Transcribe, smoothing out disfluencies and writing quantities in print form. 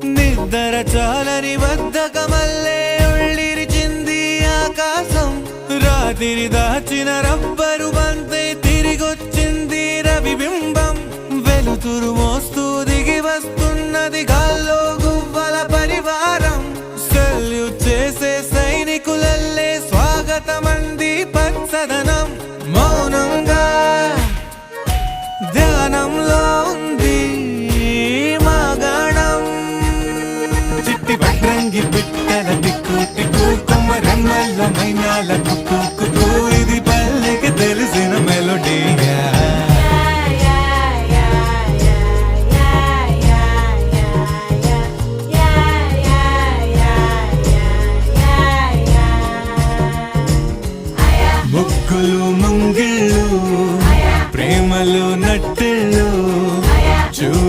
నిద్ర చాలని బద్ధకమల్లే ఉళ్ళిరిచింది ఆకాశం. రాత్రి దాచిన రబ్బరు బంతే తిరిగొచ్చింది రవిబింబం. వెలుతురు మోస్తూ దిగి వస్తున్నది